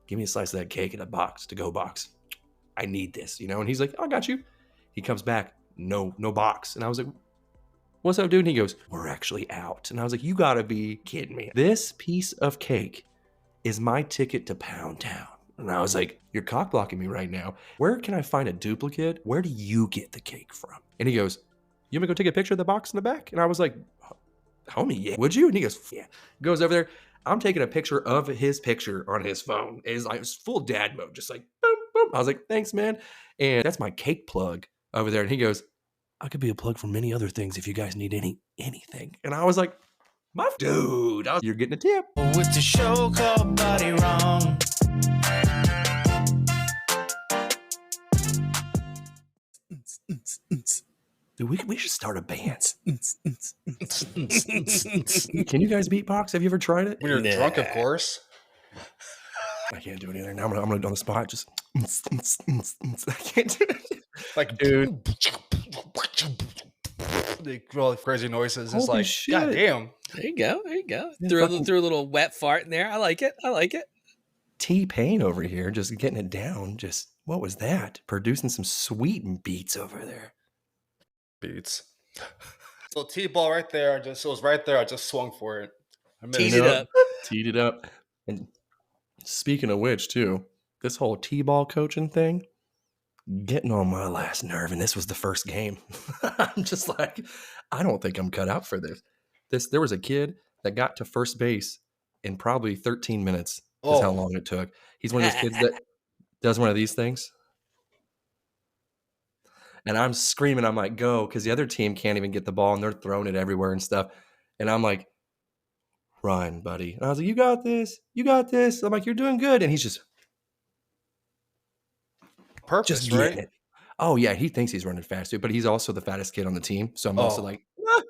Give me a slice of that cake in a box, to-go box. I need this, And he's like, oh, I got you. He comes back, no box. And I was like, what's up, dude? And he goes, we're actually out. And I was like, you gotta be kidding me. This piece of cake is my ticket to Pound Town. And I was like, you're cock blocking me right now. Where can I find a duplicate? Where do you get the cake from? And he goes, you want me to go take a picture of the box in the back? And I was like, homie, yeah, would you? And he goes, yeah. Goes over there. I'm taking a picture of his picture on his phone. It's like full dad mode, just like boom, boom. I was like, thanks, man. And that's my cake plug over there. And he goes, I could be a plug for many other things if you guys need anything. And I was like, my dude, you're getting a tip. With the show called Bodywrong. Dude, we should start a band. Can you guys beatbox? Have you ever tried it? When you're drunk, of course. I can't do it either. Now I'm gonna on the spot. Just I can't do it. Like, Dude, the really crazy noises. It's holy like, shit. God damn. There you go. Yeah, Threw a little wet fart in there. I like it. T-Pain over here, just getting it down. Just what was that? Producing some sweet beats over there. Beats. So T-ball right there. It was right there. I just swung for it. I missed. Teed it up. And speaking of which, too, this whole T-ball coaching thing, getting on my last nerve. And this was the first game. I'm just like, I don't think I'm cut out for this. There was a kid that got to first base in probably 13 minutes. Is how long it took. He's one of those kids that does one of these things. And I'm screaming, I'm like, go, because the other team can't even get the ball and they're throwing it everywhere and stuff. And I'm like, run, buddy. And I was like, you got this. I'm like, you're doing good. And he's just purpose, right? It. Oh, yeah, he thinks he's running fast, too, but he's also the fattest kid on the team. So I'm also like, ah.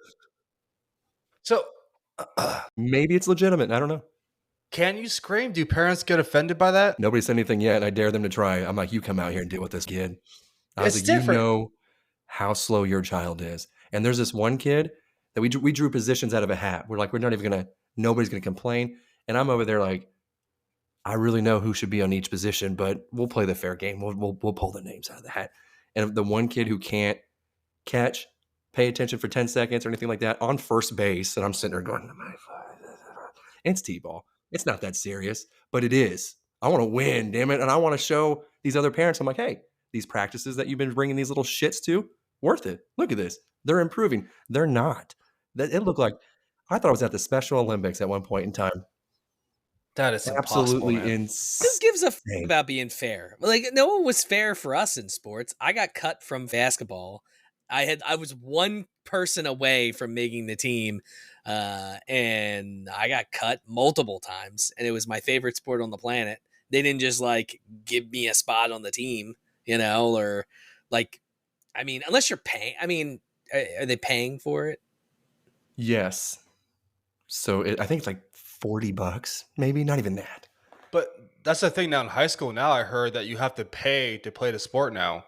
So maybe it's legitimate. I don't know. Can you scream? Do parents get offended by that? Nobody said anything yet, and I dare them to try. I'm like, you come out here and deal with this kid. I was like, different. You know how slow your child is. And there's this one kid that we drew positions out of a hat. We're like, we're not even going to, nobody's going to complain. And I'm over there like, I really know who should be on each position, but we'll play the fair game. We'll pull the names out of the hat. And the one kid who can't catch, pay attention for 10 seconds or anything like that on first base, and I'm sitting there going, it's T-ball. It's not that serious, but it is. I want to win, damn it. And I want to show these other parents, I'm like, hey, these practices that you've been bringing these little shits to, worth it. Look at this. They're improving. They're not. It looked like, I thought I was at the Special Olympics at one point in time. That is absolutely insane. Who gives a f about being fair? Like, no one was fair for us in sports. I got cut from basketball. I was one person away from making the team. And I got cut multiple times, and it was my favorite sport on the planet. They didn't just like give me a spot on the team, or like, I mean, unless you're paying. I mean, are they paying for it? Yes. So I think it's like $40, maybe not even that. But that's the thing now in high school. Now I heard that you have to pay to play the sport now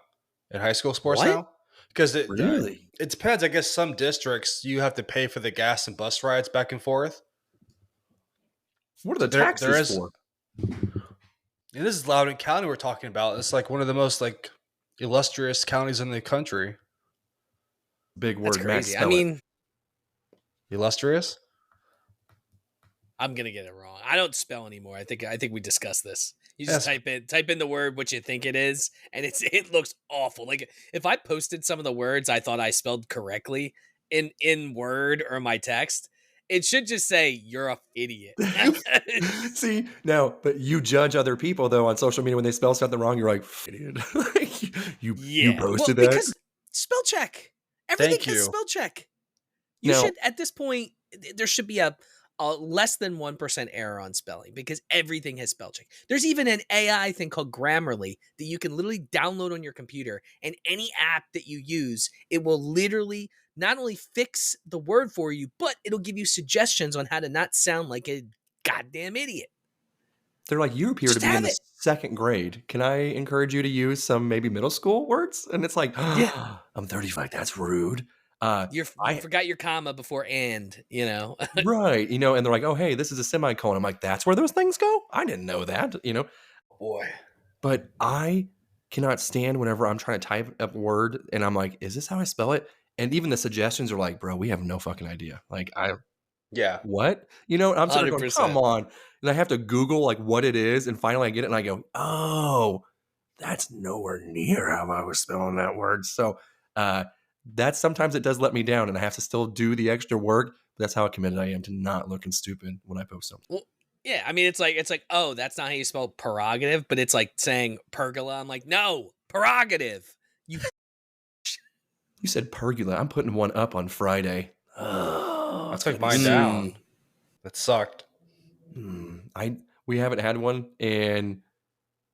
in high school sports now. Because it depends. I guess some districts you have to pay for the gas and bus rides back and forth. What are the taxes for? And this is Loudoun County we're talking about. It's like one of the most like illustrious counties in the country. Big word. That's crazy. I mean, illustrious. I'm gonna get it wrong. I don't spell anymore. I think we discussed this. You just type in the word what you think it is, and it looks awful. Like if I posted some of the words I thought I spelled correctly in Word or my text, it should just say you're a idiot. See, no, but you judge other people though on social media when they spell something wrong. You're like, idiot. you posted that because spell check. Everything has spell check. You should at this point there should be a less than 1% error on spelling because everything has spell check. There's even an AI thing called Grammarly that you can literally download on your computer, and any app that you use, it will literally not only fix the word for you, but it'll give you suggestions on how to not sound like a goddamn idiot. They're like, you appear to be in the second grade. Can I encourage you to use some maybe middle school words? And it's like, yeah, I'm 35. That's rude. You forgot your comma before and, Right, and they're like, "Oh, hey, this is a semicolon." I'm like, "That's where those things go? I didn't know that." Boy. But I cannot stand whenever I'm trying to type a word and I'm like, "Is this how I spell it?" And even the suggestions are like, "Bro, we have no fucking idea." Like, Yeah. what? I'm sitting there going, 100%. "Come on." And I have to Google like what it is, and finally I get it and I go, "Oh, that's nowhere near how I was spelling that word." So, that sometimes it does let me down and I have to still do the extra work. But that's how committed I am to not looking stupid when I post something. Well, yeah, I mean, it's like, oh, that's not how you spell prerogative, but it's like saying pergola. I'm like, no, prerogative. You You said pergola. I'm putting one up on Friday. Oh, I it's took gonna be mine so- down. That sucked. We haven't had one, and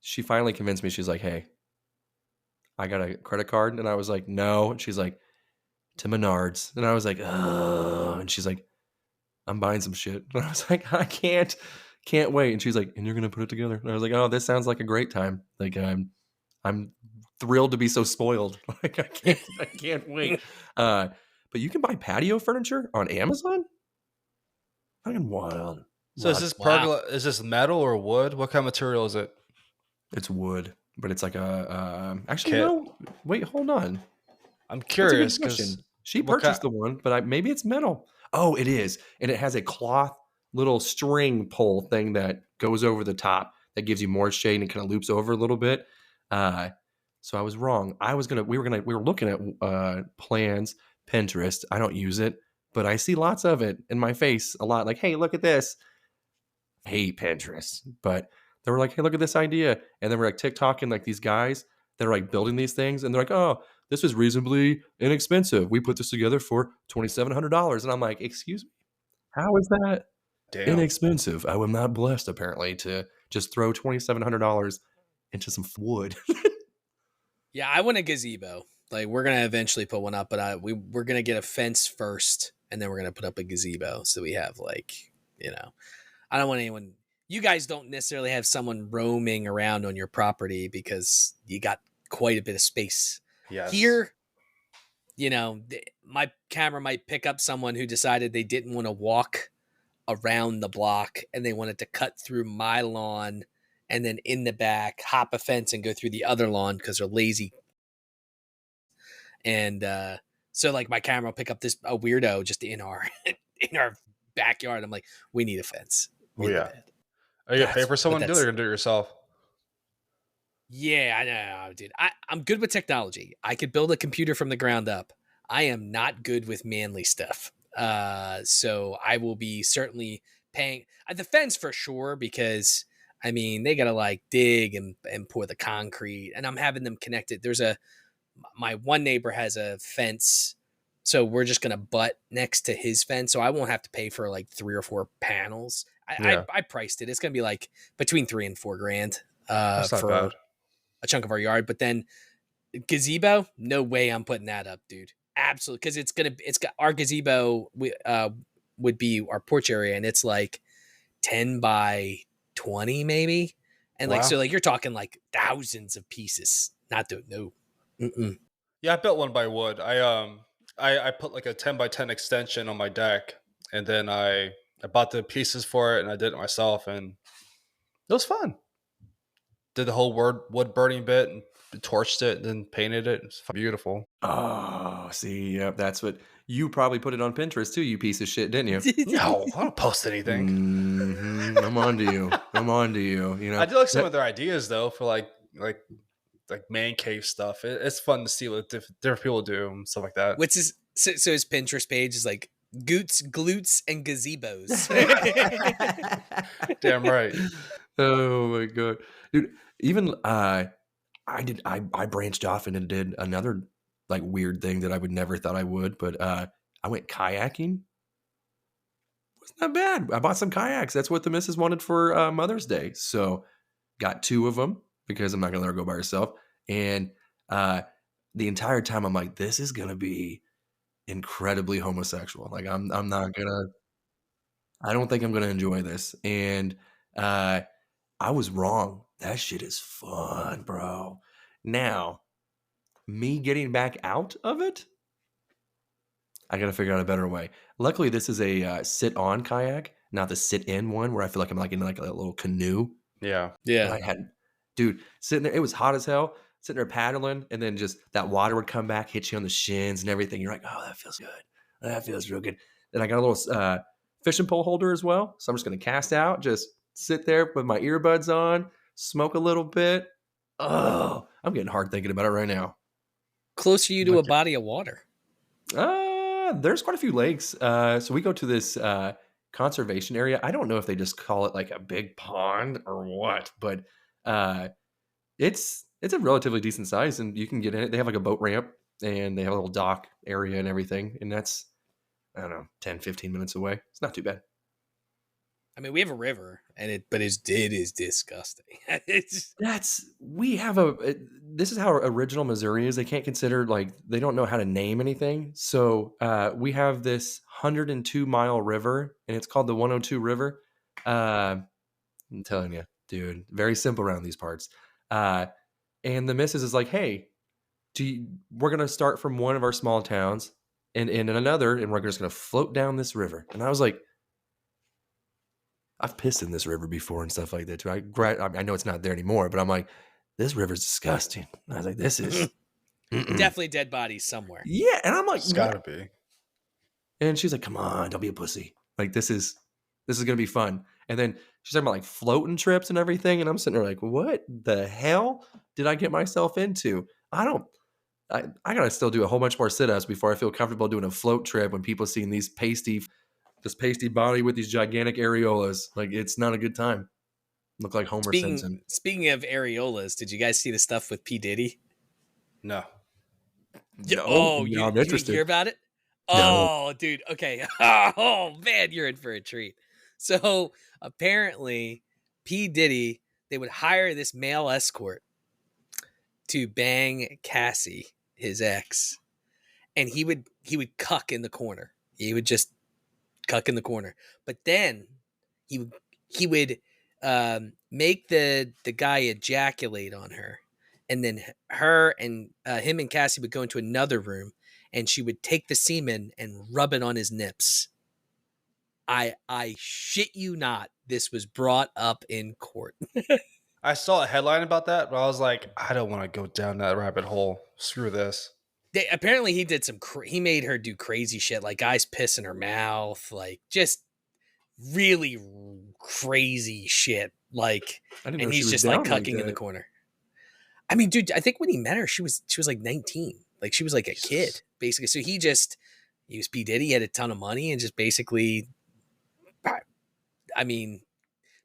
she finally convinced me. She's like, "Hey, I got a credit card," and I was like, "No." And she's like, "To Menards," and I was like, "Oh," and she's like, "I'm buying some shit," and I was like, "I can't wait." And she's like, "And you're gonna put it together," and I was like, "Oh, this sounds like a great time. Like, I'm thrilled to be so spoiled. Like, I can't wait." But you can buy patio furniture on Amazon. Fucking wild. So is this pergola? Is this metal or wood? What kind of material is it? It's wood, but it's like actually Kit. no. Wait, hold on. I'm That's a good curious question. because She purchased the one, but maybe it's metal. Oh, it is, and it has a cloth little string pull thing that goes over the top that gives you more shade and kind of loops over a little bit. So I was wrong. We were looking at plans, Pinterest. I don't use it, but I see lots of it in my face a lot. Like, hey, look at this. I hate Pinterest, but they were like, hey, look at this idea. And then we're like TikToking like these guys that are like building these things. And they're like, oh, this is reasonably inexpensive. We put this together for $2,700. And I'm like, excuse me, how is that inexpensive? I am not blessed apparently to just throw $2,700 into some wood. Yeah, I want a gazebo. Like, we're gonna eventually put one up, but we're gonna get a fence first, and then we're gonna put up a gazebo so we have I don't want anyone. You guys don't necessarily have someone roaming around on your property because you got quite a bit of space. Yes. Here, my camera might pick up someone who decided they didn't want to walk around the block and they wanted to cut through my lawn and then in the back hop a fence and go through the other lawn because they're lazy. And so like my camera will pick up a weirdo just in our backyard. I'm like, we need a fence. Are you gonna pay for someone to do it or gonna do it yourself? Yeah, I know, dude. I'm good with technology. I could build a computer from the ground up. I am not good with manly stuff. So I will be certainly paying the fence for sure because they gotta like dig and pour the concrete, and I'm having them connected. My one neighbor has a fence, so we're just gonna butt next to his fence, so I won't have to pay for like 3 or 4 panels. I priced it. It's gonna be like between $3 and $4 grand for a chunk of our yard. But then gazebo, no way I'm putting that up, dude. Absolutely, because it's got our gazebo would be our porch area, and it's like 10 by 20 maybe, and so you're talking like thousands of pieces. Not doing no. Mm-mm. Yeah, I built one by wood. I put like a 10 by 10 extension on my deck, and then I bought the pieces for it, and I did it myself, and it was fun. Did the whole wood burning bit and torched it, and then painted it. It's beautiful. Oh, see, yep, that's what you probably put it on Pinterest too, you piece of shit, didn't you? No, I don't post anything. I'm on to you. I do like some of their ideas though for like man cave stuff. It's fun to see what different people do and stuff like that. What's his his Pinterest page is like goots, glutes, and gazebos. Damn right. Oh my god, dude! Even I branched off and did another like weird thing that I would never thought I would, but I went kayaking. Wasn't that bad. I bought some kayaks. That's what the missus wanted for Mother's Day, so got 2 of them because I'm not gonna let her go by herself. And the entire time I'm like, this is gonna be incredibly homosexual. Like I'm not gonna. I don't think I'm gonna enjoy this. And I was wrong. That shit is fun, bro. Now, me getting back out of it, I got to figure out a better way. Luckily, this is a sit-on kayak, not the sit-in one where I feel like I'm like in like a little canoe. Yeah. But I had, dude, sitting there. It was hot as hell. Sitting there paddling, and then just that water would come back, hit you on the shins and everything. You're like, oh, that feels good. That feels real good. Then I got a little fishing pole holder as well. So I'm just going to cast out, just sit there with my earbuds on, smoke a little bit. Oh, I'm getting hard thinking about it right now. Close to you to a body of water? There's quite a few lakes. So we go to this conservation area. I don't know if they just call it like a big pond or what, but it's a relatively decent size, and you can get in it. They have like a boat ramp, and they have a little dock area and everything, and that's, I don't know, 10, 15 minutes away. It's not too bad. I mean, we have a river, but it is disgusting. This is how original Missouri is. They can't consider, like, they don't know how to name anything. So we have this 102-mile river, and it's called the 102 River. I'm telling you, dude, very simple around these parts. And the missus is like, hey, we're going to start from one of our small towns and in another, and we're just going to float down this river. And I was like, I've pissed in this river before and stuff like that too. I know it's not there anymore, but I'm like, this river's disgusting. I was like, this is definitely dead bodies somewhere. Yeah, and I'm like, it's gotta be. And she's like, come on, don't be a pussy. Like, this is gonna be fun. And then she's talking about like floating trips and everything, and I'm sitting there like, what the hell did I get myself into? I gotta still do a whole bunch more sit-ups before I feel comfortable doing a float trip when people seeing this pasty body with these gigantic areolas. Like, it's not a good time. Look like Homer Simpson. Speaking of areolas, did you guys see the stuff with P. Diddy? No. Oh, you didn't hear about it? No. Oh, dude. Okay. Oh, man, you're in for a treat. So apparently, P. Diddy, they would hire this male escort to bang Cassie, his ex, and he would cuck in the corner. He would just cuck in the corner, but then he would make the guy ejaculate on her, and then her and him and Cassie would go into another room, and she would take the semen and rub it on his nips. I shit you not, this was brought up in court. I saw a headline about that, but I was like, I don't want to go down that rabbit hole. Screw this. Apparently he did he made her do crazy shit, like guys piss in her mouth, like just really crazy shit. Like, and he's just like cucking in the corner. I mean, dude, I think when he met her, she was like 19. Like, she was like a kid, basically. So he was P. Diddy, he had a ton of money, and just basically, I mean,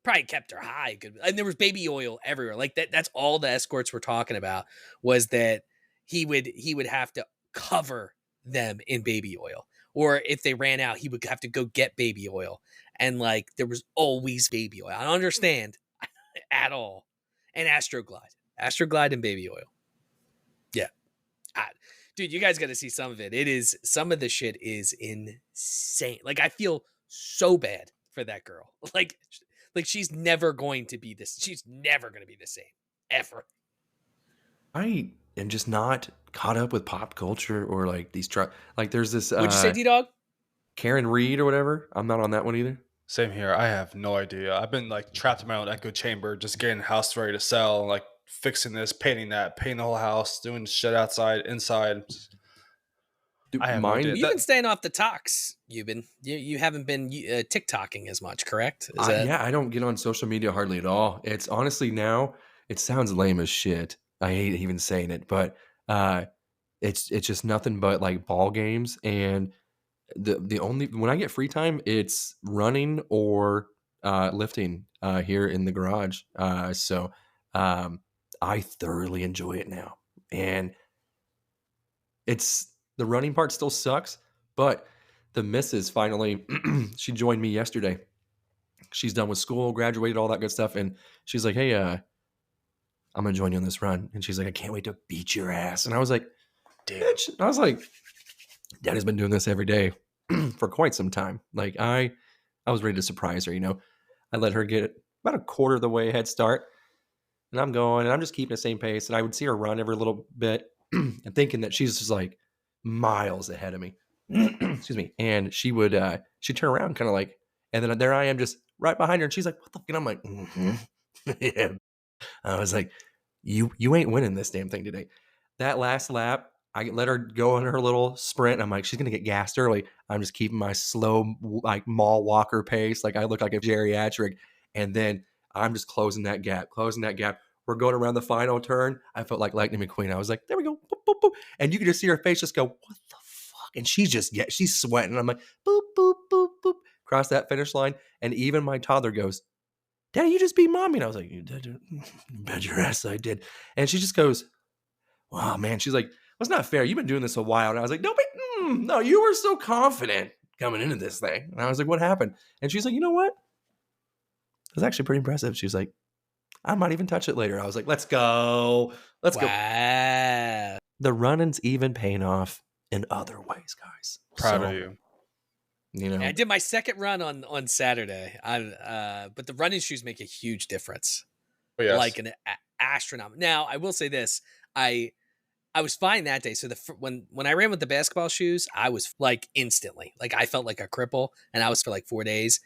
probably kept her high. Good, and there was baby oil everywhere. Like that's all the escorts were talking about, was that he would have to cover them in baby oil, or if they ran out, he would have to go get baby oil. And like, there was always baby oil. I don't understand at all. And Astroglide and baby oil. Yeah. Dude, you guys got to see some of it. Some of the shit is insane. Like, I feel so bad for that girl. Like she's never going to be this. She's never going to be the same ever. I am just not caught up with pop culture or like these like there's this. What'd you say, D-Dog? Karen Reed or whatever. I'm not on that one either. Same here. I have no idea. I've been like trapped in my own echo chamber, just getting the house ready to sell, like fixing this, painting that, painting the whole house, doing shit outside, inside. Dude, I have no idea. You've been staying off the talks. You haven't been TikToking as much, correct? Yeah, I don't get on social media hardly at all. It's honestly, now it sounds lame as shit. I hate even saying it, but it's just nothing but like ball games, and the only, when I get free time, it's running or lifting here in the garage. So I thoroughly enjoy it now, and the running part still sucks, but the missus finally, she joined me yesterday. She's done with school, graduated, all that good stuff. And she's like, hey, I'm going to join you on this run. And she's like, I can't wait to beat your ass. And I was like, bitch. I was like, Daddy's been doing this every day for quite some time. Like, I was ready to surprise her, you know. I let her get about a quarter of the way head start. And I'm going, and I'm just keeping the same pace. And I would see her run every little bit and thinking that she's just like miles ahead of me. excuse me. And she'd turn around kind of like, and then there I am just right behind her. And she's like, what the fuck? And I'm like, yeah. I was like, you ain't winning this damn thing today. That last lap, I let her go on her little sprint. I'm like, she's going to get gassed early. I'm just keeping my slow, like mall walker pace. Like I look like a geriatric. And then I'm just closing that gap. We're going around the final turn. I felt like Lightning McQueen. I was like, there we go. Boop, boop, boop. And you could just see her face just go, what the fuck? And she's sweating. I'm like, boop, boop, boop, boop. Cross that finish line. And even my toddler goes, Daddy, you just beat Mommy. And I was like, you did? Bet your ass I did. And she just goes, wow, man. She's like, well, it's not fair. You've been doing this a while. And I was like, no, you were so confident coming into this thing. And I was like, what happened? And she's like, you know what? It was actually pretty impressive. She's like, I might even touch it later. I was like, let's go. Let's go. The running's even paying off in other ways, guys. Proud of you. You know, I did my second run on Saturday. But the running shoes make a huge difference. Oh, yes. Like an astronomical. Now, I will say this. I was fine that day. So when I ran with the basketball shoes, I was like instantly. Like I felt like a cripple, and I was for like 4 days.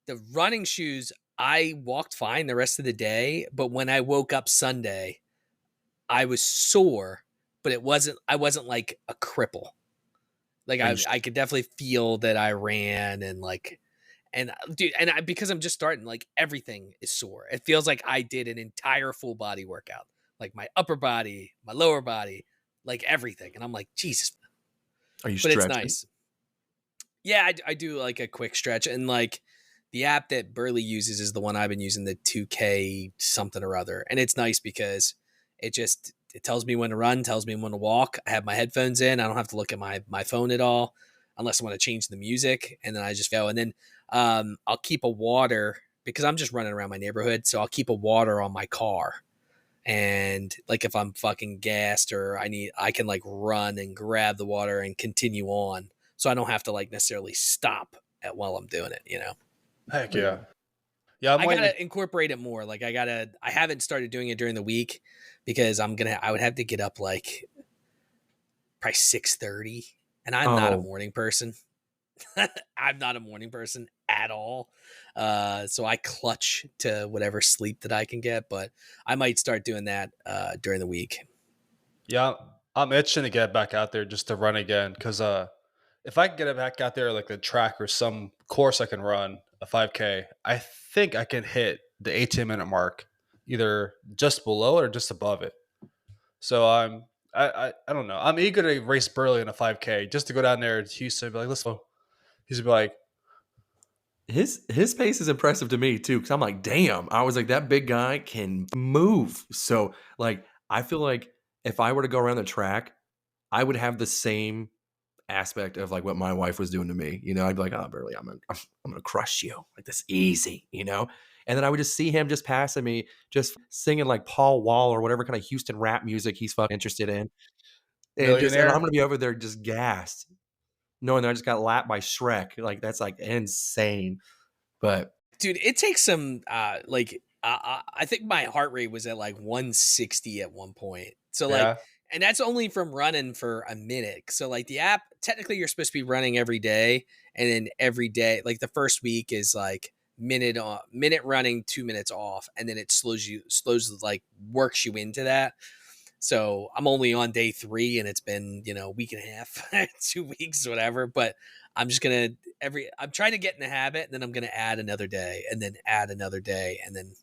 The running shoes, I walked fine the rest of the day, but when I woke up Sunday, I was sore, but I wasn't like a cripple. Like I could definitely feel that I ran because I'm just starting, like everything is sore. It feels like I did an entire full body workout, like my upper body, my lower body, like everything. And I'm like, Jesus. Are you stretching? But it's nice. Yeah, I do like a quick stretch, and like the app that Burley uses is the one I've been using, the 2K something or other. And it's nice because it tells me when to run, tells me when to walk. I have my headphones in. I don't have to look at my phone at all unless I want to change the music. And then I just go. And then I'll keep a water because I'm just running around my neighborhood. So I'll keep a water on my car. And like if I'm fucking gassed or I can like run and grab the water and continue on. So I don't have to like necessarily stop while I'm doing it, you know? Heck yeah. Yeah, I gotta incorporate it more. Like I haven't started doing it during the week because I would have to get up like probably 6:30, and I'm not a morning person. I'm not a morning person at all. So I clutch to whatever sleep that I can get, but I might start doing that during the week. Yeah, I'm itching to get back out there just to run again because if I can get it back out there like the track or some course I can run a 5K, I think I can hit the 18-minute mark, either just below it or just above it. So I don't know. I'm eager to race Burley in a 5K just to go down there to Houston and be like, let's go. He's be like, his pace is impressive to me too, because I'm like, damn. I was like, that big guy can move. So like, I feel like if I were to go around the track, I would have the same aspect of like what my wife was doing to me. You know, I'd be like, oh, Burley, I'm gonna crush you. Like this easy, you know? And then I would just see him just passing me, just singing like Paul Wall or whatever kind of Houston rap music he's fucking interested in. And I'm gonna be over there just gassed, knowing that I just got lapped by Shrek. Like that's like insane. But dude, it takes some I think my heart rate was at like 160 at one point. So like, and that's only from running for a minute. So like the app, technically you're supposed to be running every day, and then every day, like the first week is like minute running, 2 minutes off, and then it slows like works you into that. So I'm only on day 3, and it's been, a week and a half, 2 weeks, whatever. But I'm just I'm trying to get in the habit, and then I'm gonna add another day, and then add another day, and then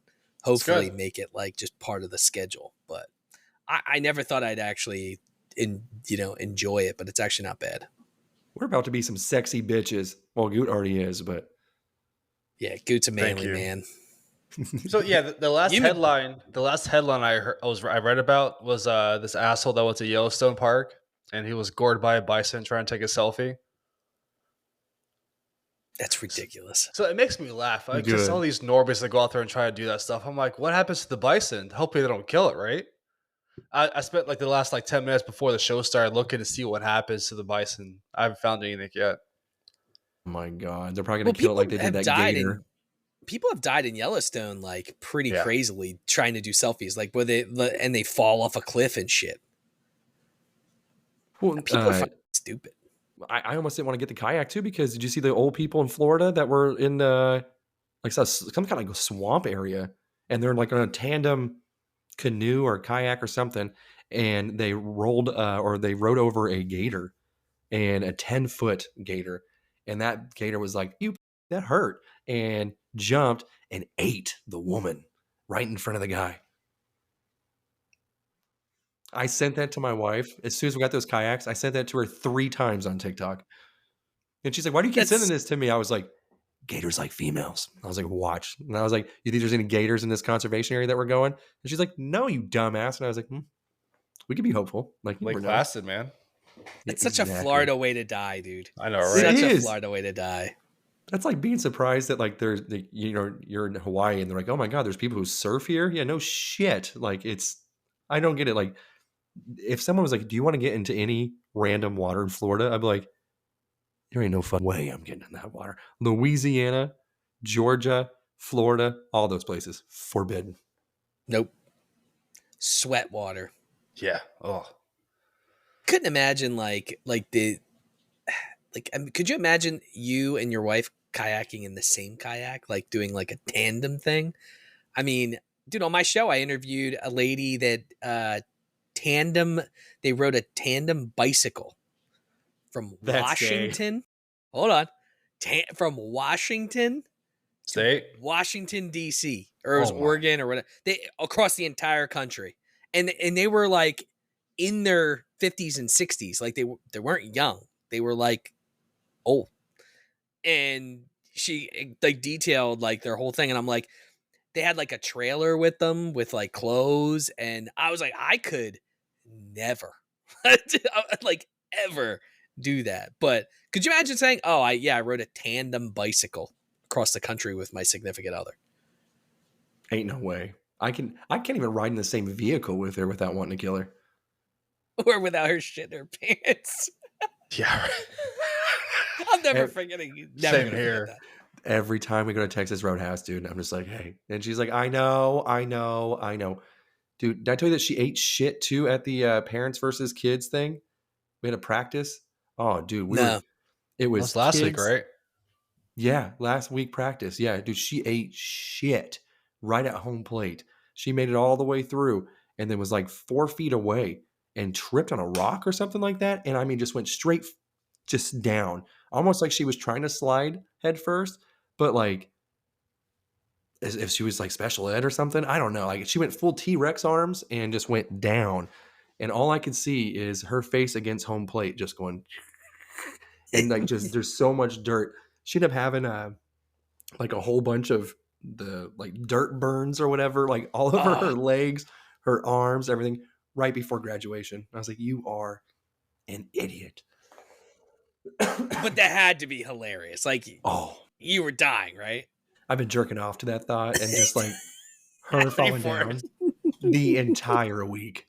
hopefully make it like just part of the schedule. But I never thought I'd actually enjoy it, but it's actually not bad. We're about to be some sexy bitches. Well, Goot already is, but yeah, Goot's a manly man. So yeah, the last headline I read about was this asshole that went to Yellowstone Park and he was gored by a bison trying to take a selfie. That's ridiculous. So it makes me laugh. I just all these normies that go out there and try to do that stuff. I'm like, what happens to the bison? Hopefully they don't kill it, right? I spent like the last 10 minutes before the show started looking to see what happens to the bison. I haven't found anything yet. Oh my God, they're probably gonna kill it like they did that gator. People have died in Yellowstone like pretty crazily trying to do selfies, like where they fall off a cliff and shit. Well, people are fucking stupid. I almost didn't want to get the kayak too, because did you see the old people in Florida that were in like some kind of like swamp area, and they're like on a tandem canoe or kayak or something, and they rode over a gator, and a 10-foot gator, and that gator was like, "You, that hurt," and jumped and ate the woman right in front of the guy. I sent that to my wife as soon as we got those kayaks. I sent that to her 3 times on TikTok. And she's like, "Why do you keep sending this to me?" I was like, "Gators like females." I was like, "Watch." And I was like, "You think there's any gators in this conservation area that we're going?" And she's like, "No, you dumbass." And I was like, "We could be hopeful." Like, Lake Placid, man. It's such a Florida way to die, dude. I know, right? Such a Florida way to die. That's like being surprised that like there's you're in Hawaii and they're like, "Oh my God, there's people who surf here." Yeah, no shit. Like I don't get it. Like if someone was like, "Do you want to get into any random water in Florida?" I'd be like, "There ain't no fucking way I'm getting in that water." Louisiana, Georgia, Florida, all those places, forbidden. Nope. Sweat water. Yeah. Oh. Couldn't imagine could you imagine you and your wife kayaking in the same kayak, like doing like a tandem thing? I mean, dude, on my show, I interviewed a lady that they rode a tandem bicycle from Washington. Gay. Hold on. From Washington State, Washington, D.C., or it was Oregon or whatever. They across the entire country. And they were like in their 50s and 60s. Like they weren't young. They were like old. And she like detailed like their whole thing. And I'm like, they had like a trailer with them with like clothes. And I was like, I could never like ever do that. But could you imagine saying, "Oh, I rode a tandem bicycle across the country with my significant other"? Ain't no way. I can't even ride in the same vehicle with her without wanting to kill her. Or without her shit in her pants. Yeah. I'm never forgetting you. Same here. That. Every time we go to Texas Roadhouse, dude, I'm just like, "Hey." And she's like, I know. Dude, did I tell you that she ate shit too at the parents versus kids thing? We had a practice. Oh, dude. It was last week, right? Yeah, last week practice. Yeah, dude, she ate shit right at home plate. She made it all the way through and then was like 4 feet away and tripped on a rock or something like that. And I mean, just went straight just down, almost like she was trying to slide head first, but like as if she was like special ed or something. I don't know. Like she went full T-Rex arms and just went down. And all I could see is her face against home plate just going, and like just there's so much dirt. She'd up having like a whole bunch of the like dirt burns or whatever, like all over her legs, her arms, everything, right before graduation. I was like, "You are an idiot." But that had to be hilarious. Like, you were dying, right? I've been jerking off to that thought and just like her falling down the entire week.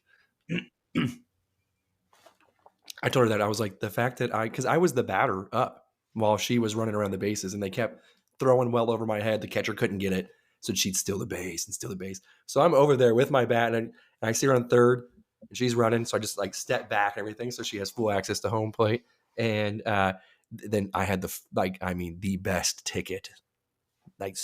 I told her that I was like, the fact that because I was the batter up while she was running around the bases and they kept throwing well over my head. The catcher couldn't get it. So she'd steal the base and steal the base. So I'm over there with my bat and I see her on third and she's running. So I just like step back and everything. So she has full access to home plate. And then I had the best ticket. Like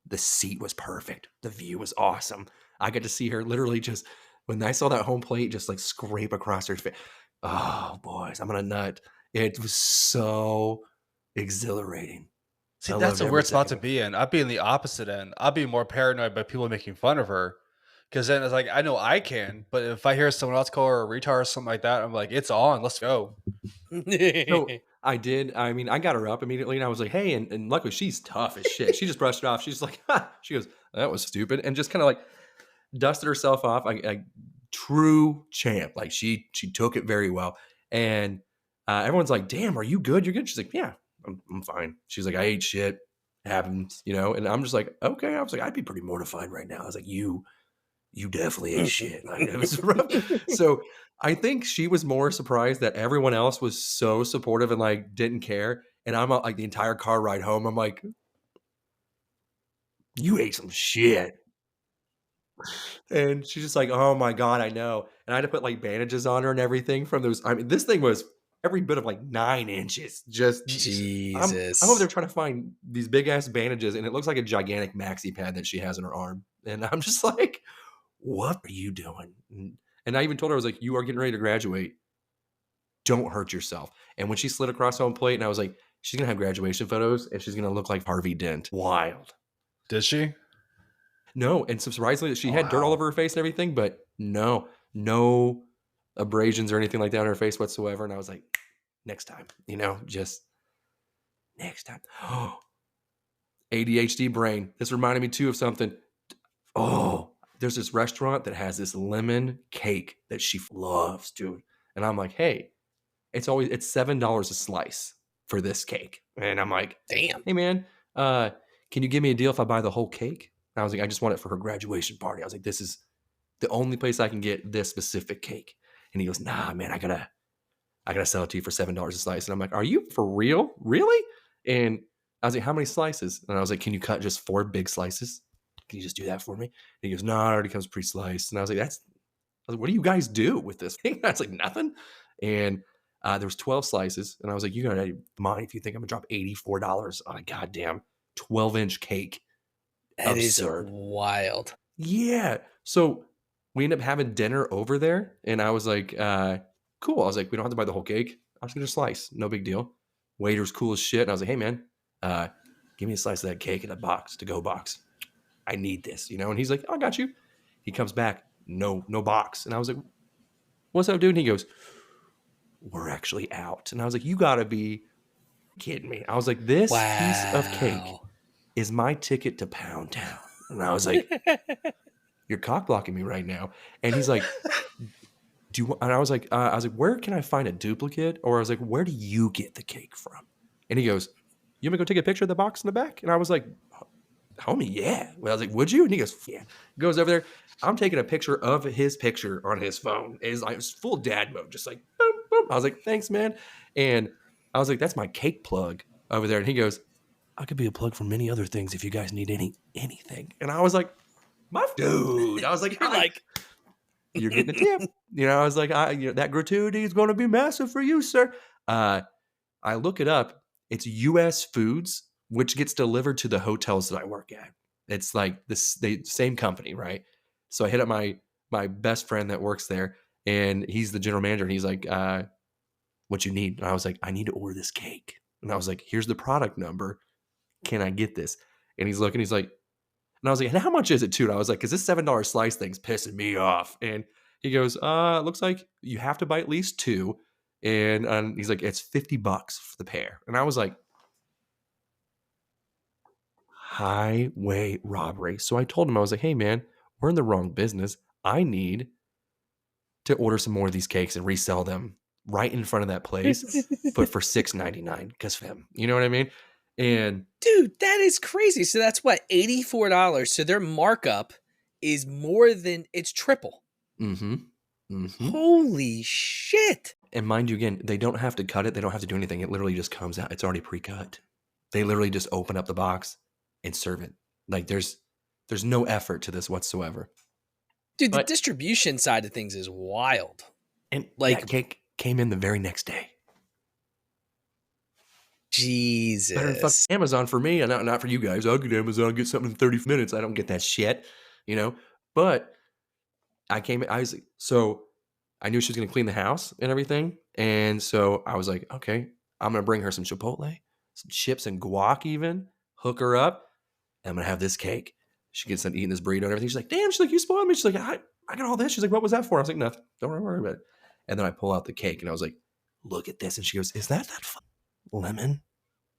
the seat was perfect. The view was awesome. I got to see her literally just, when I saw that home plate just like scrape across her face. Oh, boys, I'm going to nut. It was so exhilarating. See, that's a weird spot to be in. I'd be in the opposite end. I'd be more paranoid by people making fun of her. Because then it's like, I know I can, but if I hear someone else call her a retard or something like that, I'm like, it's on. Let's go. So I did. I mean, I got her up immediately and I was like, "Hey," and luckily she's tough as shit. She just brushed it off. She's like, "Ha." She goes, "That was stupid," and just kind of like dusted herself off. I true champ. Like she took it very well. And everyone's like, "Damn, are you good? You're good." She's like, "Yeah, I'm fine." She's like, "I ate shit. Happens, you know." And I'm just like, "Okay." I was like, "I'd be pretty mortified right now." I was like, You definitely ate shit." Like it was rough. So I think she was more surprised that everyone else was so supportive and like didn't care. And I'm like the entire car ride home, I'm like, "You ate some shit." And she's just like, "Oh my God, I know." And I had to put like bandages on her and everything from those. I mean, this thing was every bit of like 9 inches. Just Jesus. I'm over there trying to find these big ass bandages, and it looks like a gigantic maxi pad that she has in her arm. And I'm just like, what are you doing? And I even told her, I was like, you are getting ready to graduate. Don't hurt yourself. And when she slid across home plate, and I was like, she's gonna have graduation photos, and she's gonna look like Harvey Dent. Wild. Did she? No, and surprisingly, she had dirt all over her face and everything, but no abrasions or anything like that on her face whatsoever. And I was like, next time, just next time. Oh, ADHD brain. This reminded me too of something. Oh, there's this restaurant that has this lemon cake that she loves, dude. And I'm like, hey, it's $7 a slice for this cake. And I'm like, damn. Hey man, can you give me a deal if I buy the whole cake? And I was like, I just want it for her graduation party. I was like, this is the only place I can get this specific cake. And he goes, nah, man, I gotta sell it to you for $7 a slice. And I'm like, are you for real? Really? And I was like, how many slices? And I was like, can you cut just 4 big slices? Can you just do that for me? And he goes, no, it already comes pre-sliced. And I was like, what do you guys do with this thing? That's like nothing. And there was 12 slices. And I was like, you gotta mind if you think I'm gonna drop $84 on a goddamn 12-inch cake. That Absurd. is wild. Yeah. So we ended up having dinner over there. And I was like, cool. I was like, we don't have to buy the whole cake. I was gonna slice. No big deal. Waiter's cool as shit. And I was like, hey man, give me a slice of that cake in a box, to-go box. I need this, And he's like, oh, I got you. He comes back, no box. And I was like, what's up, dude? And he goes, we're actually out. And I was like, you gotta be kidding me. I was like, this piece of cake is my ticket to Pound Town. And I was like, you're cock blocking me right now. And he's like, and I was like, where can I find a duplicate? Or I was like, where do you get the cake from? And he goes, you want me to go take a picture of the box in the back? And I was like, homie, yeah. Well, I was like, would you? And he goes, yeah. He goes over there. I'm taking a picture of his picture on his phone. It was full dad mode, just like, boom, boom. I was like, thanks, man. And I was like, that's my cake plug over there. And he goes, I could be a plug for many other things if you guys need anything. And I was like, my dude. I was like, you're getting a tip. I was like, that gratuity is going to be massive for you, sir. I look it up. It's U.S. Foods, which gets delivered to the hotels that I work at. It's like the same company, right? So I hit up my best friend that works there, and he's the general manager. And he's like, what you need? And I was like, I need to order this cake. And I was like, here's the product number. Can I get this? And he's looking, he's like, and I was like, and how much is it too? And I was like, because this $7 slice thing's pissing me off. And he goes, it looks like you have to buy at least 2. And he's like, it's $50 for the pair. And I was like, highway robbery. So I told him, I was like, hey man, we're in the wrong business. I need to order some more of these cakes and resell them right in front of that place, but for $6.99 because of him. You know what I mean? And dude, that is crazy. So that's what, $84. So their markup is more than, it's triple. Mm-hmm. Mm-hmm. Holy shit. And mind you, again, they don't have to cut it. They don't have to do anything. It literally just comes out. It's already pre-cut. They literally just open up the box and serve it. Like there's no effort to this whatsoever. Dude, the distribution side of things is wild. And like that cake came in the very next day. Jesus. Better than fuck Amazon for me, and not for you guys. I'll get Amazon, get something in 30 minutes. I don't get that shit, But so I knew she was going to clean the house and everything. And so I was like, okay, I'm going to bring her some Chipotle, some chips and guac even, hook her up. And I'm going to have this cake. She gets done eating this burrito and everything. She's like, damn, she's like, you spoiled me. She's like, I got all this. She's like, what was that for? I was like, nothing. Don't worry about it. And then I pull out the cake and I was like, look at this. And she goes, is that lemon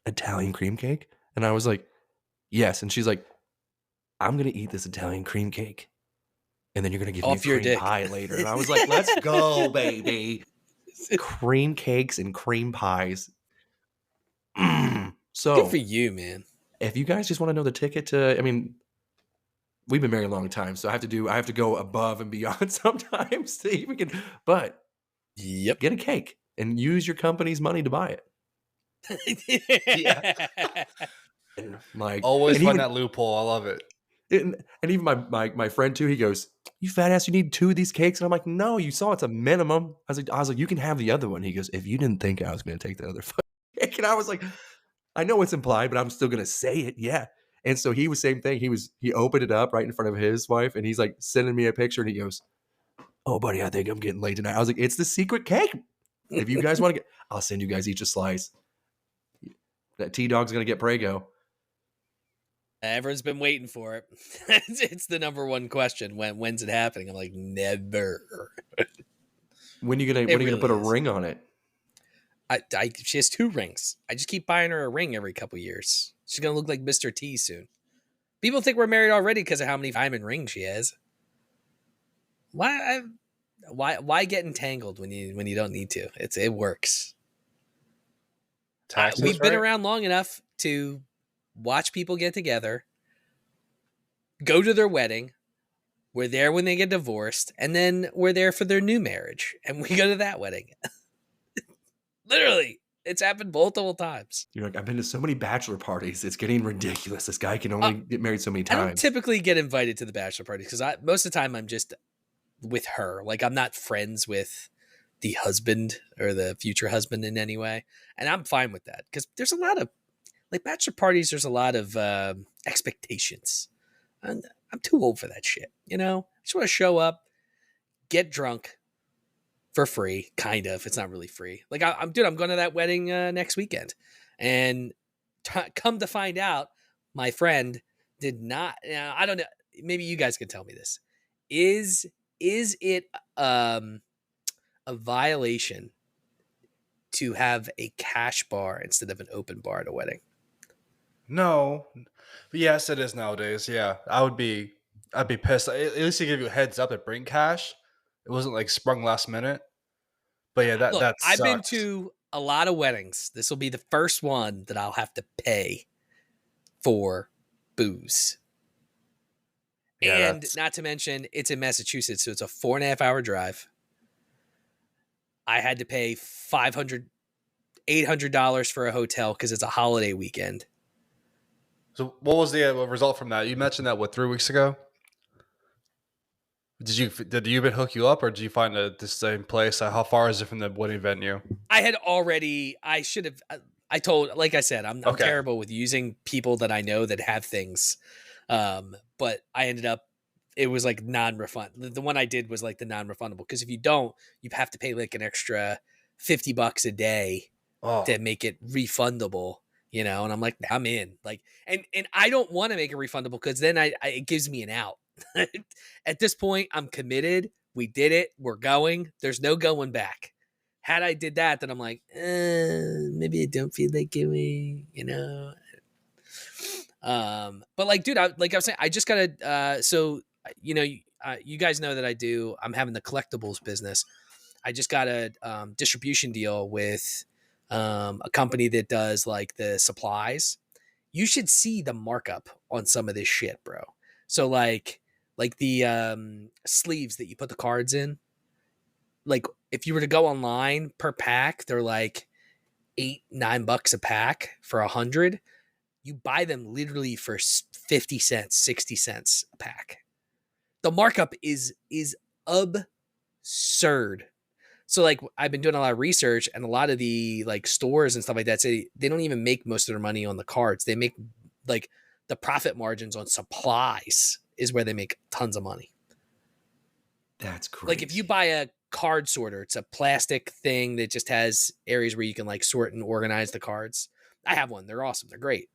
Italian cream cake? And I was like, yes. And she's like, I'm going to eat this Italian cream cake. And then you're going to give me a cream pie later. And I was like, let's go, baby. Cream cakes and cream pies. So good for you, man. If you guys just want to know the ticket to, we've been married a long time, so I have to go above and beyond sometimes to even get, but yep, get a cake and use your company's money to buy it. Yeah. And always find that loophole. I love it. And even my friend too, he goes, "You fat ass, you need 2 of these cakes." And I'm like, "No, you saw it's a minimum." I was like, "You can have the other one." He goes, "If you didn't think I was going to take the other fucking cake." And I was like, "I know it's implied, but I'm still going to say it." Yeah. And so he was same thing. He opened it up right in front of his wife, and he's like sending me a picture, and he goes, "Oh, buddy, I think I'm getting late tonight." I was like, "It's the secret cake. If you guys want to I'll send you guys each a slice." That T-Dog's going to get Prego. Everyone's been waiting for it. It's the number one question. When's it happening? I'm like, never. When are you gonna put a ring on it? She has 2 rings. I just keep buying her a ring every couple years. She's gonna look like Mr. T soon. People think we're married already because of how many diamond rings she has. Why get entangled when you don't need to? It works. We've been around long enough to watch people get together, go to their wedding. We're there when they get divorced, and then we're there for their new marriage, and we go to that wedding. Literally, it's happened multiple times. You're like, I've been to so many bachelor parties. It's getting ridiculous. This guy can only get married so many times. I don't typically get invited to the bachelor parties because most of the time I'm just with her. Like, I'm not friends with the husband or the future husband in any way, and I'm fine with that because there's a lot of bachelor parties. There's a lot of expectations, and I'm too old for that shit. I just want to show up, get drunk for free, kind of. It's not really free. Like, I'm going to that wedding next weekend, and come to find out, my friend did not. I don't know. Maybe you guys can tell me this. Is it a violation to have a cash bar instead of an open bar at a wedding? No, but yes, it is nowadays. Yeah, I'd be pissed. At least they give you a heads up to bring cash. It wasn't like sprung last minute. But yeah, Look, that I've been sucks. to a lot of weddings. This will be the first one that I'll have to pay for booze. Yeah, and not to mention, it's in Massachusetts, so it's a 4.5 hour drive. I had to pay $500, $800 for a hotel because it's a holiday weekend. So what was the result from that? You mentioned that 3 weeks ago. Did the Uber hook you up, or did you find the same place? How far is it from the wedding venue? I should have. I told, like I said, I'm terrible with using people that I know that have things. But I ended up, it was like non-refund. The one I did was like the non-refundable, because if you don't, you have to pay like an extra $50 a day to make it refundable. And I'm like, I'm in. Like, and I don't want to make it refundable because then it gives me an out. At this point, I'm committed. We did it. We're going. There's no going back. Had I did that, then I'm like, maybe I don't feel like going, But like, dude, like I was saying, I just gotta. So you guys know that I'm having the collectibles business. I just got a distribution deal with a company that does like the supplies. You should see the markup on some of this shit, bro. So like the sleeves that you put the cards in, like if you were to go online per pack, they're like $8-9 a pack for 100. You buy them literally for 50 cents, 60 cents a pack. The markup is absurd. So like I've been doing a lot of research, and a lot of the like stores and stuff like that say they don't even make most of their money on the cards. They make like the profit margins on supplies is where they make tons of money. That's crazy. Like if you buy a card sorter, it's a plastic thing that just has areas where you can like sort and organize the cards. I have one. They're awesome. They're great.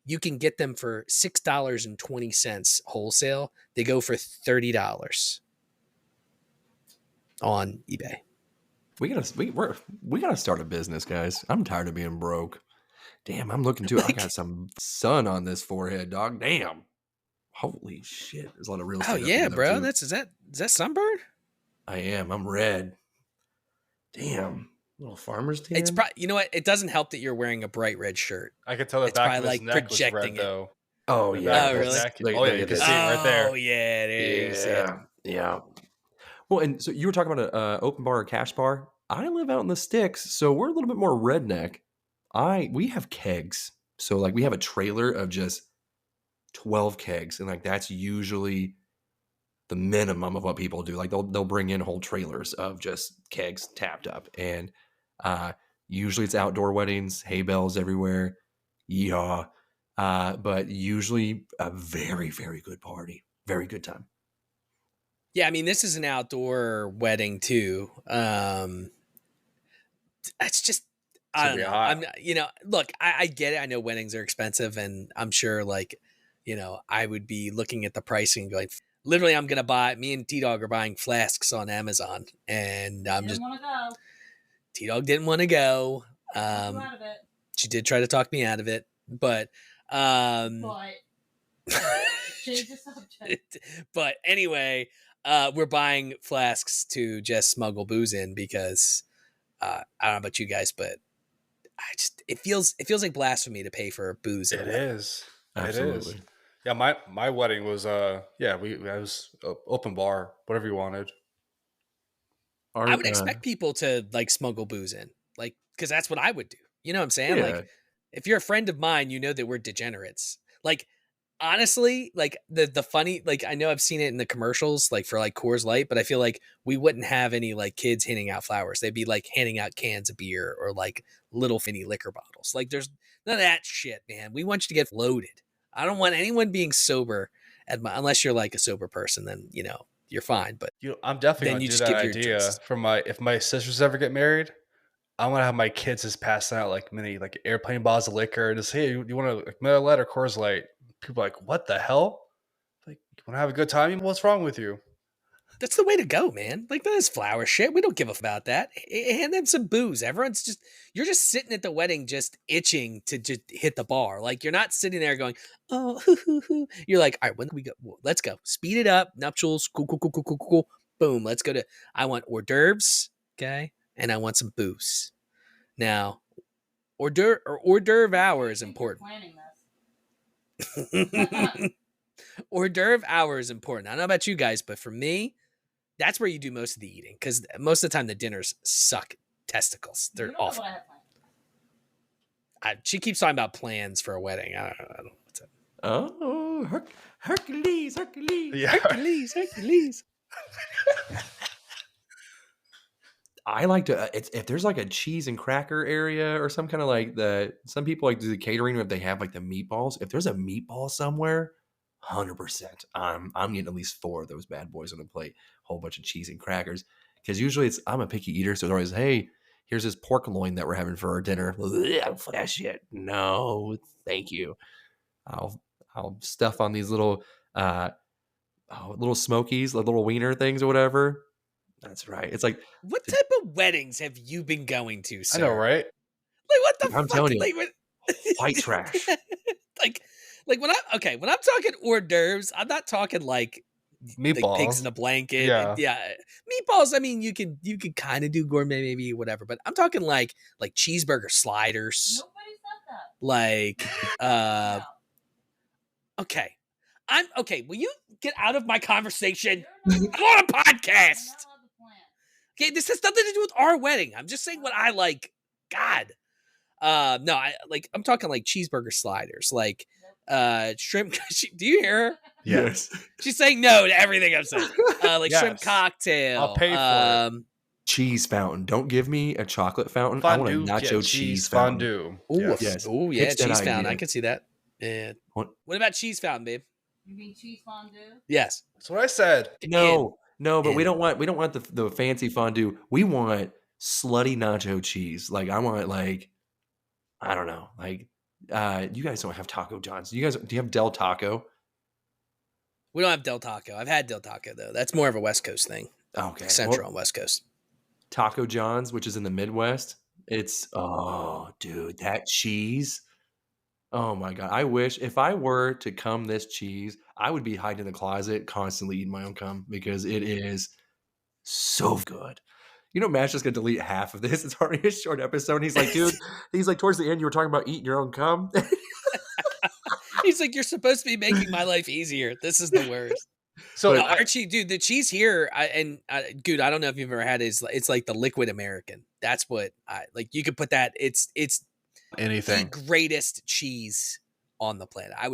You can get them for $6.20 wholesale. They go for $30 on eBay. We gotta start a business, guys. I'm tired of being broke. Damn, I'm looking too. I got some sun on this forehead, dog. Damn. Holy shit. There's a lot of real estate. Oh yeah, bro. Is that sunburn? I am. I'm red. Damn. Little farmer's tan. It's probably, you know what? It doesn't help that you're wearing a bright red shirt. I could tell the back of his neck was red, though. Oh yeah. Oh really? Oh yeah, you can see it right there. Oh yeah, there you see it. Yeah. Well, and so you were talking about an open bar or cash bar. I live out in the sticks, so we're a little bit more redneck. We have kegs. So like we have a trailer of just 12 kegs, and like that's usually the minimum of what people do. Like they'll bring in whole trailers of just kegs tapped up, and usually it's outdoor weddings, hay bales everywhere, yeehaw. But usually a very, very good party, very good time. Yeah, I mean, this is an outdoor wedding too. It's just, I don't know. I'm, look, I get it. I know weddings are expensive, and I'm sure, like, I would be looking at the pricing and going, literally, me and T-Dog are buying flasks on Amazon, and I'm just, T-Dog didn't want to go. She did try to talk me out of it, but change the subject. But anyway, we're buying flasks to just smuggle booze in because I don't know about you guys, but it feels like blasphemy to pay for booze. It is. Absolutely. It is. Yeah, my wedding was I was open bar, whatever you wanted. I would expect people to like smuggle booze in, like, because that's what I would do. You know what I'm saying? Yeah. Like, if you're a friend of mine, you know that we're degenerates. Like, honestly, like the funny, like, I know I've seen it in the commercials, like for like Coors Light, but I feel like we wouldn't have any like kids handing out flowers. They'd be like handing out cans of beer or like little finny liquor bottles. Like, there's none of that shit, man. We want you to get loaded. I don't want anyone being sober unless you're like a sober person, then you're fine. But I'm definitely gonna do that idea for if my sisters ever get married. I'm gonna have my kids just passing out like mini like airplane bottles of liquor and just, hey, you want to like Miller Lite or Coors Light? People are like, what the hell? Like, you want to have a good time? What's wrong with you? That's the way to go, man. Like, this flower shit. We don't give a f about that. Hand them some booze. You're just sitting at the wedding just itching to just hit the bar. Like, you're not sitting there going, oh, hoo, hoo, hoo. You're like, all right, when do we go? Let's go. Speed it up. Nuptials. Cool. Boom. Let's go I want hors d'oeuvres. Okay. And I want some booze. Now, hors d'oeuvre hour is important. Hors d'oeuvre hour is important. I don't know about you guys, but for me, that's where you do most of the eating, because most of the time the dinners suck testicles. They're awful. She keeps talking about plans for a wedding. I don't know what's up. Oh, Hercules. Yeah. Hercules. I like to, if there's like a cheese and cracker area or some kind of like some people like do the catering if they have like the meatballs. If there's a meatball somewhere, 100%, I'm getting at least 4 of those bad boys on a plate, whole bunch of cheese and crackers. Because usually I'm a picky eater, so it's always, hey, here's this pork loin that we're having for our dinner. That shit, no, thank you. I'll stuff on these little smokies, like little wiener things or whatever. That's right. It's like, what type of weddings have you been going to, sir? I know, right? Like, what the fuck? I'm telling you, like, white trash. Like when I'm talking hors d'oeuvres, I'm not talking like meatballs, like pigs in a blanket. Yeah. Meatballs. I mean, you can kind of do gourmet, maybe whatever, but I'm talking like cheeseburger sliders. Nobody said that. Like, okay. Okay. Will you get out of my conversation? I'm on a podcast. Okay, this has nothing to do with our wedding. I'm just saying what I like. God. No, I'm talking like cheeseburger sliders, like shrimp. Do you hear her? Yes. She's saying no to everything I'm saying. Like yes. Shrimp cocktail. I'll pay for it. Cheese fountain. Don't give me a chocolate fountain. Fondue, I want a nacho cheese fountain. Fondue. Yes. Oh, yeah, cheese fountain. I can see that. Yeah. What about cheese fountain, babe? You mean cheese fondue? Yes. That's what I said. No, but we don't want the fancy fondue. We want slutty nacho cheese. Like, I want like, I don't know. Like, you guys don't have Taco John's. Do you have Del Taco? We don't have Del Taco. I've had Del Taco though. That's more of a West Coast thing. Okay. Central and West Coast. Taco John's, which is in the Midwest. It's, oh, dude, that cheese. Oh my God. I wish if I were to cum this cheese, I would be hiding in the closet constantly eating my own cum because it is so good. You know, Matt's just going to delete half of this. It's already a short episode. And he's like, dude, towards the end, you were talking about eating your own cum. He's like, you're supposed to be making my life easier. This is the worst. So Archie, dude, the cheese here, dude, I don't know if you've ever had it. It's like the liquid American. That's what you could put that. It's anything. The greatest cheese on the planet. I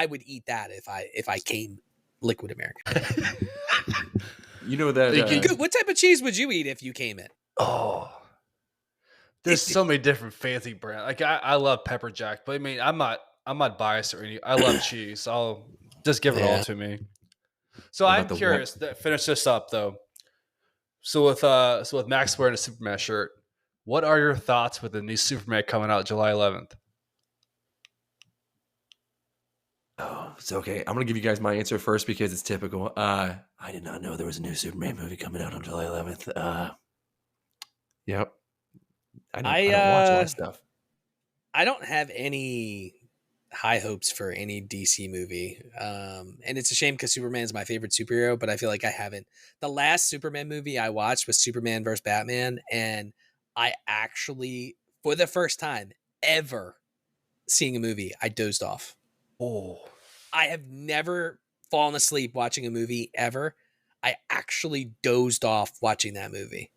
would eat that if I came liquid American. You know that What type of cheese would you eat if you came in? Oh, there's so many different fancy brands. Like I love pepper jack, but I mean I'm not biased or any. I love cheese. I'll just give it all to me. So What I'm about the curious. To finish this up though. So with Max wearing a Superman shirt, what are your thoughts with the new Superman coming out July 11th? Oh, it's okay. I'm gonna give you guys my answer first because it's typical. I did not know there was a new Superman movie coming out on July 11th. Yep. I don't watch a lot of stuff. I don't have any high hopes for any DC movie. And it's a shame because Superman's my favorite superhero, but I feel like I haven't. The last Superman movie I watched was Superman vs. Batman, and I actually, for the first time ever seeing a movie, I dozed off. Oh. I have never fallen asleep watching a movie ever. I actually dozed off watching that movie.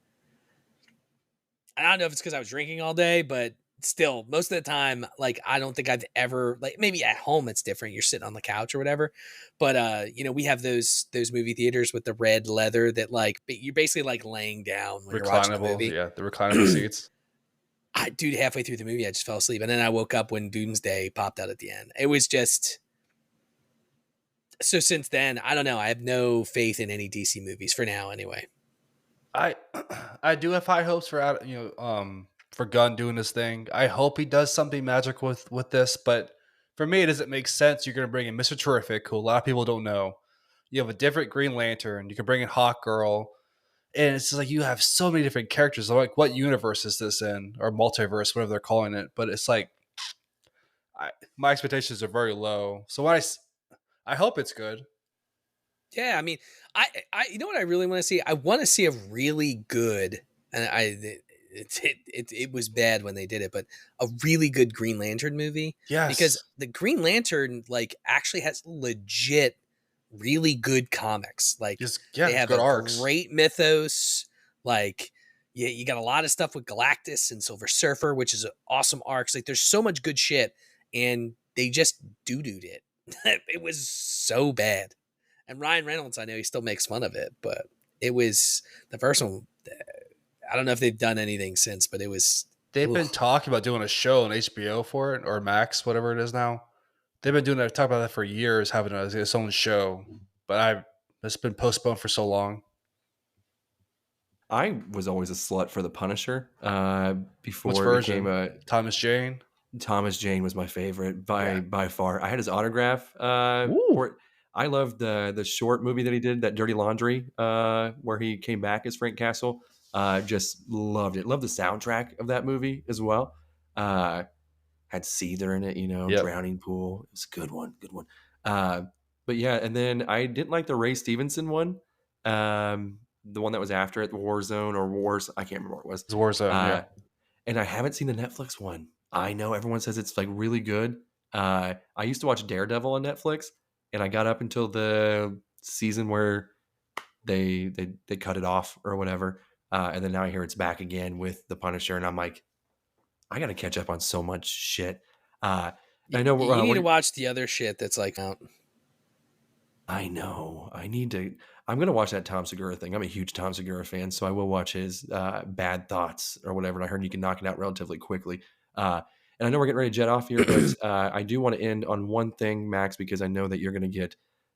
I don't know if it's because I was drinking all day, but still, most of the time, like, I don't think I've ever, like, maybe at home it's different. You're sitting on the couch or whatever. But, we have those movie theaters with the red leather that, like, you're basically, like, laying down when you're watching the movie. Yeah, the reclinable seats. Dude, halfway through the movie, I just fell asleep. And then I woke up when Doomsday popped out at the end. It was just... So since then, I don't know. I have no faith in any DC movies for now anyway. I do have high hopes for Gunn doing this thing. I hope he does something magical with this, but for me, it doesn't make sense. You're going to bring in Mr. Terrific, who a lot of people don't know. You have a different Green Lantern. You can bring in Hawk Girl. And it's just like you have so many different characters. I'm like, what universe is this in? Or multiverse, whatever they're calling it. But it's like, my expectations are very low. So I hope it's good. Yeah, I mean, I you know what I really want to see? I want to see a really good, and it was bad when they did it, but a really good Green Lantern movie. Yes. Because the Green Lantern, like, actually has legit really good comics. Like, they have good a arcs. Great mythos. Like, you got a lot of stuff with Galactus and Silver Surfer, which is awesome arcs. Like, there's so much good shit, and they just doo-dooed it. It was so bad. And Ryan Reynolds, I know he still makes fun of it, but it was the first one. I don't know if they've done anything since, but it was. They've been talking about doing a show on HBO for it, or Max, whatever it is now. They've been doing that, talking about that for years, having its own show, but it's been postponed for so long. I was always a slut for the Punisher before Which it version? Thomas Jane. Thomas Jane was my favorite by far. I had his autograph. I loved the short movie that he did, that Dirty Laundry, where he came back as Frank Castle. Just loved it. Loved the soundtrack of that movie as well. Had Seether in it, Drowning Pool. It was a good one. But yeah, and then I didn't like the Ray Stevenson one. The one that was after it, Warzone or Wars. I can't remember what it was. It's Warzone, yeah. And I haven't seen the Netflix one. I know everyone says it's like really good. I used to watch Daredevil on Netflix, and I got up until the season where they cut it off or whatever. And then now I hear it's back again with the Punisher, and I'm like, I got to catch up on so much shit. I know you need to watch the other shit that's like out. I know. I'm going to watch that Tom Segura thing. I'm a huge Tom Segura fan, so I will watch his Bad Thoughts or whatever. And I heard you can knock it out relatively quickly. And I know we're getting ready to jet off here, but I do want to end on one thing, Max, because I know that you're going to get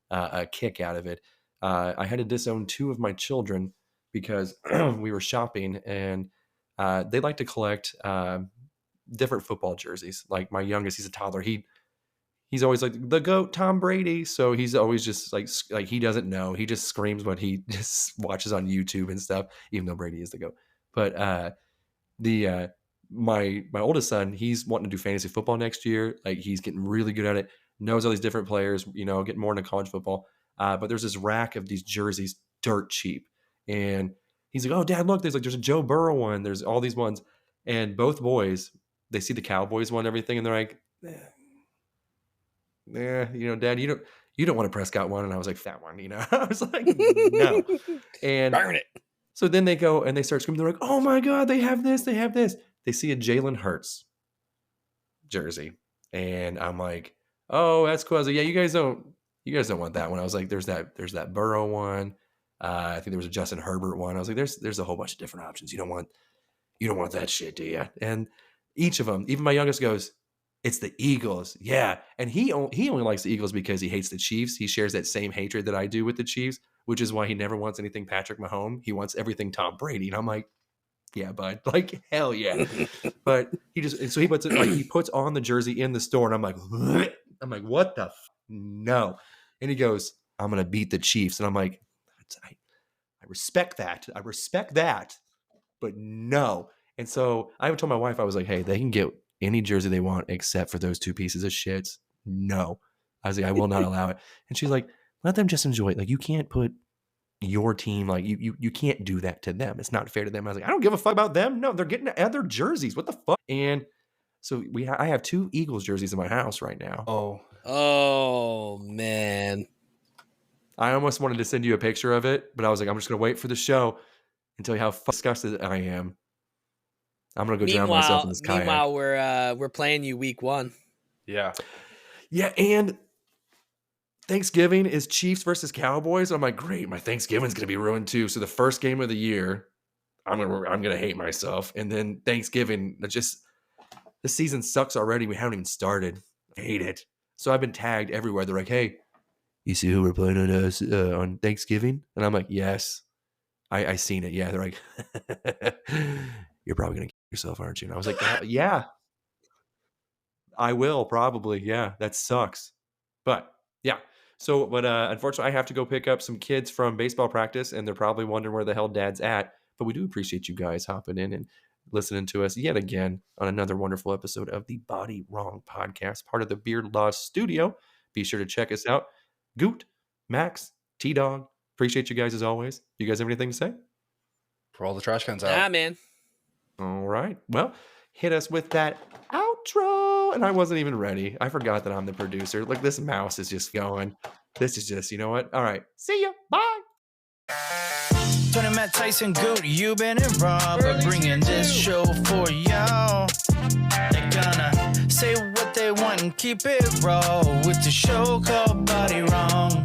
a kick out of it. I had to disown 2 of my children because we were shopping, and they like to collect different football jerseys. Like my youngest, he's a toddler. He's always like the GOAT, Tom Brady. So he's always just like he doesn't know. He just screams what he just watches on YouTube and stuff, even though Brady is the GOAT. But my oldest son, he's wanting to do fantasy football next year. Like he's getting really good at it. Knows all these different players. Getting more into college football. But there's this rack of these jerseys, dirt cheap, and he's like, "Oh, Dad, look! There's a Joe Burrow one. There's all these ones." And both boys, they see the Cowboys one, and everything, and they're like, Dad, you don't want a Prescott one. And I was like, that one, I was like, no. And darn it. So then they go and they start screaming. They're like, oh my God, they have this. They have this. They see a Jalen Hurts jersey. And I'm like, oh, that's cool. I was like, yeah, you guys don't want that one. I was like, there's that Burrow one. I think there was a Justin Herbert one. I was like, there's a whole bunch of different options. You don't want that shit, do you? And each of them, even my youngest goes, it's the Eagles. Yeah. And he only likes the Eagles because he hates the Chiefs. He shares that same hatred that I do with the Chiefs, which is why he never wants anything Patrick Mahomes. He wants everything Tom Brady. And I'm like, yeah, bud, like, hell yeah. But he puts it, like, he puts on the jersey in the store, and I'm like, what the no. And he goes, I'm going to beat the Chiefs. And I'm like, I respect that. But no. And so I told my wife, I was like, hey, they can get any jersey they want except for those two pieces of shits. No. I was like, I will not allow it. And she's like, let them just enjoy it. Like, you can't put your team, like, you can't do that to them. It's not fair to them. I was like, I don't give a fuck about them. No, they're getting other jerseys. What the fuck? And so I have 2 Eagles jerseys in my house right now. Oh man. I almost wanted to send you a picture of it, but I was like, I'm just going to wait for the show and tell you how disgusted I am. I'm going to go drown myself in this kayak. Meanwhile, we're playing you week 1. Yeah. Yeah, and Thanksgiving is Chiefs versus Cowboys. I'm like, great, my Thanksgiving's going to be ruined too. So the first game of the year, I'm going to hate myself. And then Thanksgiving, the season sucks already. We haven't even started. I hate it. So I've been tagged everywhere. They're like, hey, you see who we're playing on Thanksgiving? And I'm like, yes, I seen it. Yeah. They're like, you're probably going to kill yourself, aren't you? And I was like, yeah, I will probably. Yeah, that sucks. But yeah. So, but unfortunately, I have to go pick up some kids from baseball practice, and they're probably wondering where the hell Dad's at. But we do appreciate you guys hopping in and listening to us yet again on another wonderful episode of the Bodywrong Podcast, part of the Beard Law Studio. Be sure to check us out. Goot, Max, T-Dog, appreciate you guys as always. You guys have anything to say? For all the trash cans out. Ah, man. All right. Well, hit us with that outro. And I wasn't even ready. I forgot that I'm the producer. Like, this mouse is just going. This is just, you know what? All right. See ya. Bye. Tony, Matt, Tyson, Goot, you been and Rob are bringing this show for y'all. They're gonna say what they want and keep it raw with the show called Bodywrong.